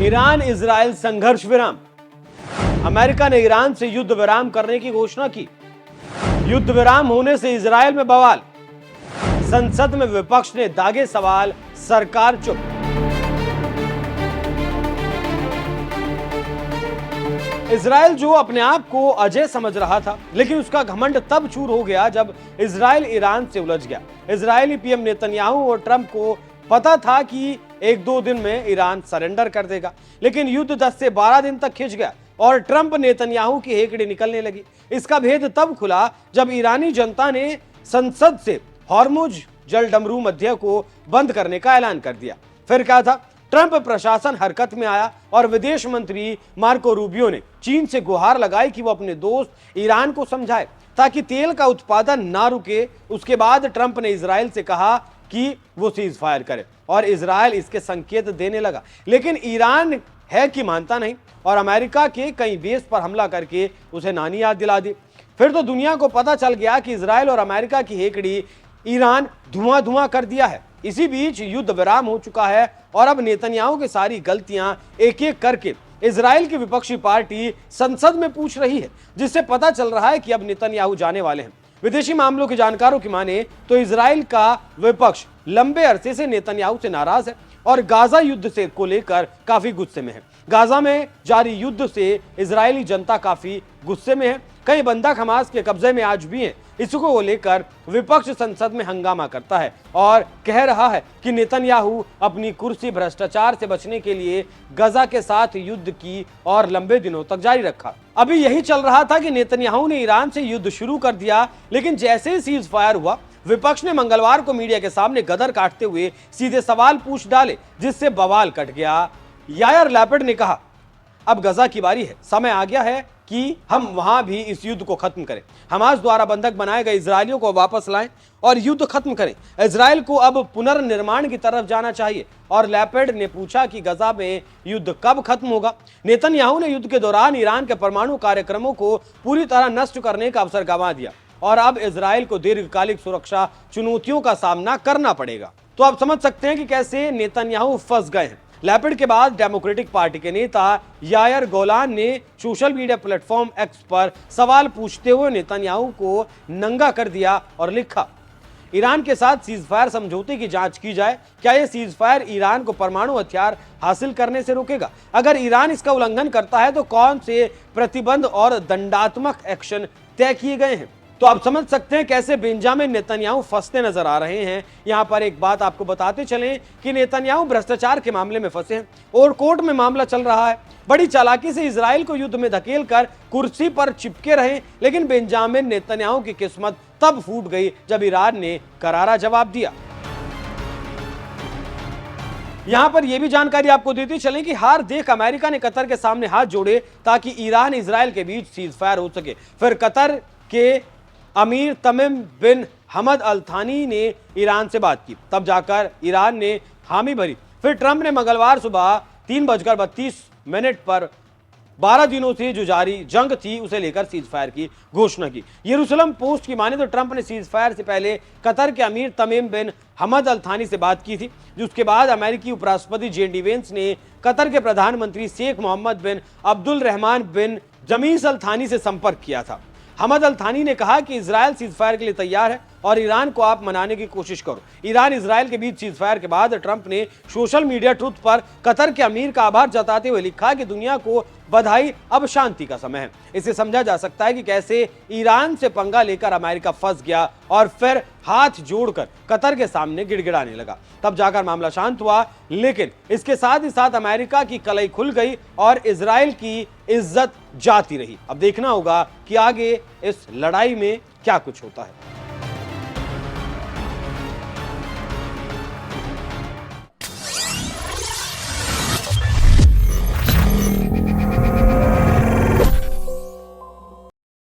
Iran Israel संघर्ष विराम। America ने ईरान से युद्ध विराम करने की घोषणा की। युद्ध विराम होने से इजराइल में बवाल। संसद में विपक्ष ने दागे सवाल, सरकार चुप। इजराइल जो अपने आप को अजय समझ रहा था, लेकिन उसका घमंड तब चूर हो गया जब इजराइल ईरान से उलझ गया। इजरायली पीएम नेतन्याहू और ट्रंप को पता था कि एक दो दिन में ईरान सरेंडर कर देगा, लेकिन युद्ध 10 से 12 दिन तक खिंच गया और ट्रंप नेतन्याहू की हेकड़ी निकलने लगी। इसका भेद तब खुला जब ईरानी जनता ने संसद से हॉर्मुज जलडमरू मध्य को बंद करने का ऐलान कर दिया। फिर क्या था? ट्रंप प्रशासन हरकत में आया और विदेश मंत्री मार्को रूबियो ने चीन से गुहार लगाई कि वो अपने दोस्त ईरान को समझाए ताकि तेल का उत्पादन ना रुके। उसके बाद ट्रंप ने इजराइल से कहा कि वो सीज फायर करे और इजराइल इसके संकेत देने लगा, लेकिन ईरान है कि मानता नहीं और अमेरिका के कई बेस पर हमला करके उसे नानी याद दिला दी। फिर तो दुनिया को पता चल गया कि इजराइल और अमेरिका की हेकड़ी ईरान धुआं धुआं कर दिया है। इसी बीच युद्ध विराम हो चुका है और अब नेतन्याहू की सारी गलतियां एक एक करके इजराइल की विपक्षी पार्टी संसद में पूछ रही है, जिससे पता चल रहा है कि अब नेतन्याहू जाने वाले हैं। विदेशी मामलों के जानकारों की माने तो इजराइल का विपक्ष लंबे अरसे से नेतन्याहू से नाराज है और गाजा युद्ध से को लेकर काफी गुस्से में है। गाजा में जारी युद्ध से इजरायली जनता काफी गुस्से में है। कई बंधक हमास के कब्जे में आज भी हैं। इसको लेकर विपक्ष संसद में हंगामा करता है और कह रहा है कि नेतन्याहू अपनी कुर्सी भ्रष्टाचार से बचने के लिए गाजा के साथ युद्ध की और लंबे दिनों तक जारी रखा। अभी यही चल रहा था कि नेतन्याहू ने ईरान से युद्ध शुरू कर दिया, लेकिन जैसे ही सीज फायर हुआ, विपक्ष ने मंगलवार को मीडिया के सामने गदर काटते हुए सीधे सवाल पूछ डाले, जिससे बवाल कट गया। यायर लैपिड ने कहा, अब गाजा की बारी है, समय आ गया है कि हम वहां भी इस युद्ध को खत्म करें। हमास द्वारा बंधक बनाए गए इजरायलियों को वापस लाएं और युद्ध खत्म करें। इजराइल को अब पुनर्निर्माण की तरफ जाना चाहिए। और लैपिड ने पूछा कि गाजा में युद्ध कब खत्म होगा। नेतन्याहू ने युद्ध के दौरान ईरान के परमाणु कार्यक्रमों को पूरी तरह नष्ट करने का अवसर गंवा दिया और अब इजराइल को दीर्घकालिक सुरक्षा चुनौतियों का सामना करना पड़ेगा। तो आप समझ सकते हैं कि कैसे नेतन्याहू फंस गए हैं। लैपिड के बाद डेमोक्रेटिक पार्टी के नेता यायर गोलान ने सोशल मीडिया प्लेटफॉर्म एक्स पर सवाल पूछते हुए नेतन्याहू को नंगा कर दिया और लिखा, ईरान के साथ सीजफायर समझौते की जांच की जाए। क्या यह सीजफायर ईरान को परमाणु हथियार हासिल करने से रोकेगा? अगर ईरान इसका उल्लंघन करता है तो कौन से प्रतिबंध और दंडात्मक एक्शन तय किए गए हैं? तो आप समझ सकते हैं कैसे बेंजामिन नेतन्याहू फंसते नजर आ रहे हैं। यहां पर एक बात आपको बताते चलें कि नेतन्याहू भ्रष्टाचार के मामले में फंसे हैं और कोर्ट में मामला चल रहा है। बड़ी चालाकी से इजराइल को युद्ध में धकेलकर कुर्सी पर चिपके रहे, लेकिन बेंजामिन नेतन्याहू की किस्मत तब फूट गई जब ईरान ने करारा जवाब दिया। यहां पर यह भी जानकारी आपको देते चलें कि हार देख अमेरिका ने कतर के सामने हाथ जोड़े ताकि ईरान इजराइल के बीच सीज फायर हो सके। फिर कतर के अमीर तमीम बिन हमद अल थानी ने ईरान से बात की, तब जाकर ईरान ने हामी भरी। फिर ट्रंप ने मंगलवार सुबह 3:32 पर 12 दिनों से जो जारी जंग थी उसे लेकर सीज फायर की घोषणा की। यरूशलेम पोस्ट की माने तो ट्रंप ने सीज फायर से पहले कतर के अमीर तमीम बिन हमद अल थानी से बात की थी। जिसके बाद अमेरिकी उपराष्ट्रपति जे.डी. वेंस ने कतर के प्रधानमंत्री शेख मोहम्मद बिन अब्दुल रहमान बिन जमीस अल थानी से संपर्क किया था। हमद अल थानी ने कहा कि इजराइल सीजफायर के लिए तैयार है और ईरान को आप मनाने की कोशिश करो। ईरान इजराइल के बीच सीजफायर के बाद ट्रंप ने सोशल मीडिया ट्रुथ पर कतर के अमीर का आभार जताते हुए लिखा कि दुनिया को बधाई, अब शांति का समय है। इसे समझा जा सकता है कि कैसे ईरान से पंगा लेकर अमेरिका फंस गया और फिर हाथ जोड़कर कतर के सामने गिड़गिड़ाने लगा। तब जाकर मामला शांत हुआ, लेकिन इसके साथ ही साथ अमेरिका की कलई खुल गई और इजराइल की इज्जत जाती रही। अब देखना होगा कि आगे इस लड़ाई में क्या कुछ होता है।